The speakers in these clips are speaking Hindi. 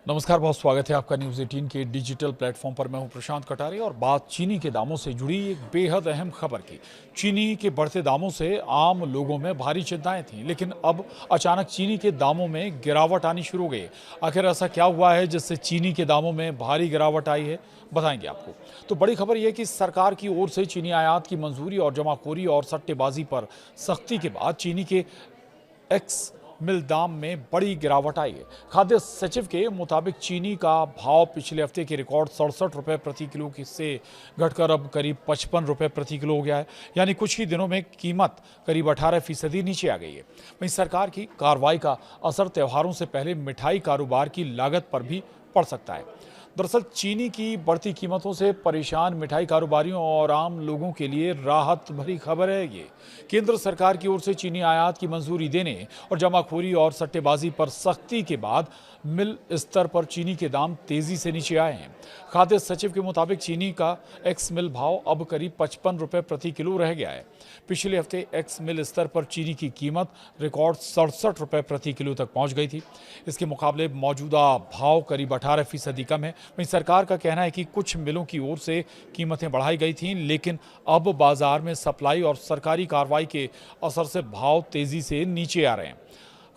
नमस्कार, बहुत स्वागत है आपका न्यूज़ 18 के डिजिटल प्लेटफॉर्म पर। मैं हूं प्रशांत कटारिया और बात चीनी के दामों से जुड़ी एक बेहद अहम खबर की। चीनी के बढ़ते दामों से आम लोगों में भारी चिंताएं थीं, लेकिन अब अचानक चीनी के दामों में गिरावट आनी शुरू हो गई। आखिर ऐसा क्या हुआ है जिससे चीनी के दामों में भारी गिरावट आई है, बताएंगे आपको। तो बड़ी खबर यह कि सरकार की ओर से चीनी आयात की मंजूरी और जमाखोरी और सट्टेबाजी पर सख्ती के बाद चीनी के एक्स मिल दाम में बड़ी गिरावट आई है। खाद्य सचिव के मुताबिक चीनी का भाव पिछले हफ्ते के रिकॉर्ड 67 रुपए प्रति किलो से घटकर अब करीब 55 रुपए प्रति किलो हो गया है। यानी कुछ ही दिनों में कीमत करीब 18% नीचे आ गई है। वहीं सरकार की कार्रवाई का असर त्योहारों से पहले मिठाई कारोबार की लागत पर भी पड़ सकता है। दरअसल चीनी की बढ़ती कीमतों से परेशान मिठाई कारोबारियों और आम लोगों के लिए राहत भरी खबर है ये। केंद्र सरकार की ओर से चीनी आयात की मंजूरी देने और जमाखोरी और सट्टेबाजी पर सख्ती के बाद मिल स्तर पर चीनी के दाम तेजी से नीचे आए हैं। खाद्य सचिव के मुताबिक चीनी का एक्स मिल भाव अब करीब 55 रुपए प्रति किलो रह गया है। पिछले हफ्ते एक्स मिल स्तर पर चीनी की कीमत रिकॉर्ड 67 रुपए प्रति किलो तक पहुंच गई थी। इसके मुकाबले मौजूदा भाव करीब 18% कम है। वहीं सरकार का कहना है कि कुछ मिलों की ओर से कीमतें बढ़ाई गई थीं, लेकिन अब बाजार में सप्लाई और सरकारी कार्रवाई के असर से भाव तेजी से नीचे आ रहे हैं।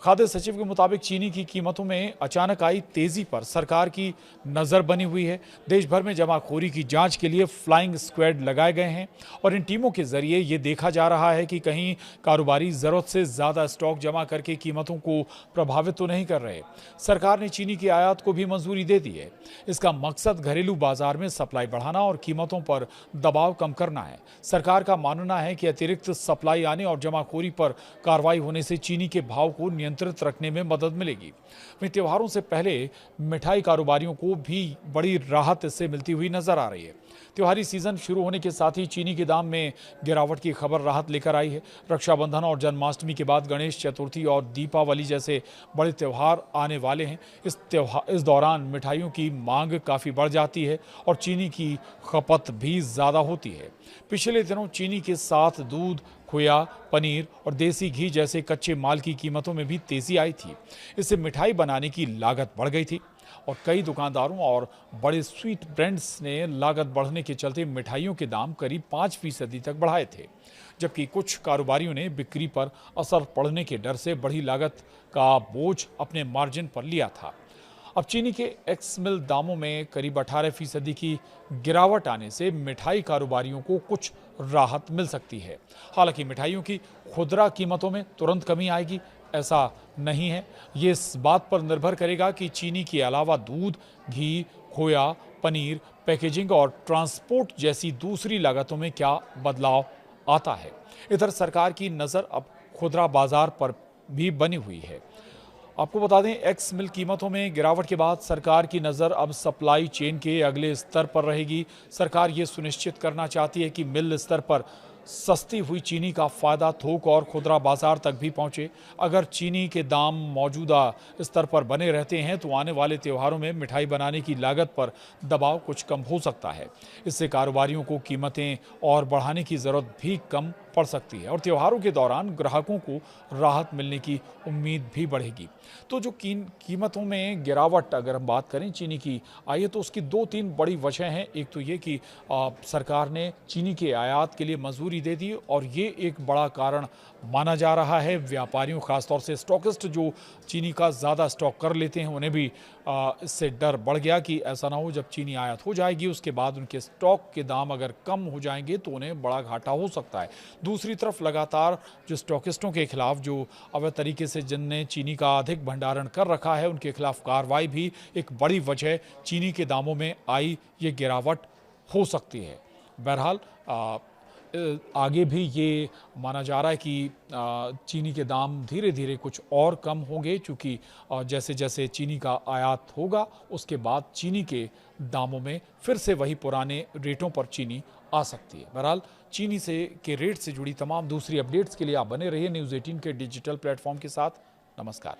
खाद्य सचिव के मुताबिक चीनी की कीमतों में अचानक आई तेजी पर सरकार की नजर बनी हुई है। देश भर में जमाखोरी की जांच के लिए फ्लाइंग स्क्वाड लगाए गए हैं और इन टीमों के जरिए ये देखा जा रहा है कि कहीं कारोबारी जरूरत से ज्यादा स्टॉक जमा करके कीमतों को प्रभावित तो नहीं कर रहे। सरकार ने चीनी की आयात को भी मंजूरी दे दी है। इसका मकसद घरेलू बाजार में सप्लाई बढ़ाना और कीमतों पर दबाव कम करना है। सरकार का मानना है कि अतिरिक्त सप्लाई आने और जमाखोरी पर कार्रवाई होने से चीनी के भाव को नियंत्रित रखने में मदद मिलेगी। वहीं त्योहारों से पहले मिठाई कारोबारियों को भी बड़ी राहत इससे मिलती हुई नजर आ रही है। त्योहारी सीजन शुरू होने के साथ ही चीनी के दाम में गिरावट की खबर राहत लेकर आई है। रक्षाबंधन और जन्माष्टमी के बाद गणेश चतुर्थी और दीपावली जैसे बड़े त्योहार आने वाले हैं। इस दौरान मिठाइयों की मांग काफ़ी बढ़ जाती है और चीनी की खपत भी ज़्यादा होती है। पिछले दिनों चीनी के साथ दूध, खोया, पनीर और देसी घी जैसे कच्चे माल की कीमतों में भी तेजी आई थी। इससे मिठाई बनाने की लागत बढ़ गई थी और कई दुकानदारों और बड़े स्वीट ब्रांड्स ने लागत बढ़ने के चलते मिठाइयों के दाम करीब 5% तक बढ़ाए थे, जबकि कुछ कारोबारियों ने बिक्री पर असर पड़ने के डर से बढ़ी लागत का बोझ अपने मार्जिन पर लिया था। अब चीनी के एक्स मिल दामों में करीब 18% की गिरावट आने से मिठाई कारोबारियों को कुछ राहत मिल सकती है। हालांकि मिठाइयों की खुदरा कीमतों में तुरंत कमी आएगी, ऐसा नहीं है। ये इस बात पर निर्भर करेगा कि चीनी के अलावा दूध, घी, खोया, पनीर, पैकेजिंग और ट्रांसपोर्ट जैसी दूसरी लागतों में क्या बदलाव आता है। इधर सरकार की नज़र अब खुदरा बाजार पर भी बनी हुई है। आपको बता दें, एक्स मिल कीमतों में गिरावट के बाद सरकार की नज़र अब सप्लाई चेन के अगले स्तर पर रहेगी। सरकार ये सुनिश्चित करना चाहती है कि मिल स्तर पर सस्ती हुई चीनी का फायदा थोक और खुदरा बाजार तक भी पहुंचे। अगर चीनी के दाम मौजूदा स्तर पर बने रहते हैं तो आने वाले त्योहारों में मिठाई बनाने की लागत पर दबाव कुछ कम हो सकता है। इससे कारोबारियों को कीमतें और बढ़ाने की ज़रूरत भी कम पड़ सकती है और त्योहारों के दौरान ग्राहकों को राहत मिलने की उम्मीद भी बढ़ेगी। तो जो कीमतों में गिरावट अगर हम बात करें चीनी की आई है तो उसकी 2-3 बड़ी वजह हैं। एक तो ये कि सरकार ने चीनी के आयात के लिए मंजूरी दे दी और ये एक बड़ा कारण माना जा रहा है। व्यापारियों, खासतौर से स्टॉकिस्ट जो चीनी का ज़्यादा स्टॉक कर लेते हैं, उन्हें भी इससे डर बढ़ गया कि ऐसा ना हो जब चीनी आयात हो जाएगी उसके बाद उनके स्टॉक के दाम अगर कम हो जाएंगे तो उन्हें बड़ा घाटा हो सकता है। दूसरी तरफ लगातार जो स्टॉकिस्टों के खिलाफ जो अवैध तरीके से जिनने चीनी का अधिक भंडारण कर रखा है उनके खिलाफ कार्रवाई भी एक बड़ी वजह चीनी के दामों में आई ये गिरावट हो सकती है। बहरहाल आगे भी ये माना जा रहा है कि चीनी के दाम धीरे धीरे कुछ और कम होंगे, चूँकि जैसे जैसे चीनी का आयात होगा उसके बाद चीनी के दामों में फिर से वही पुराने रेटों पर चीनी आ सकती है। बहरहाल चीनी के रेट से जुड़ी तमाम दूसरी अपडेट्स के लिए आप बने रहिए न्यूज़ 18 के डिजिटल प्लेटफॉर्म के साथ। नमस्कार।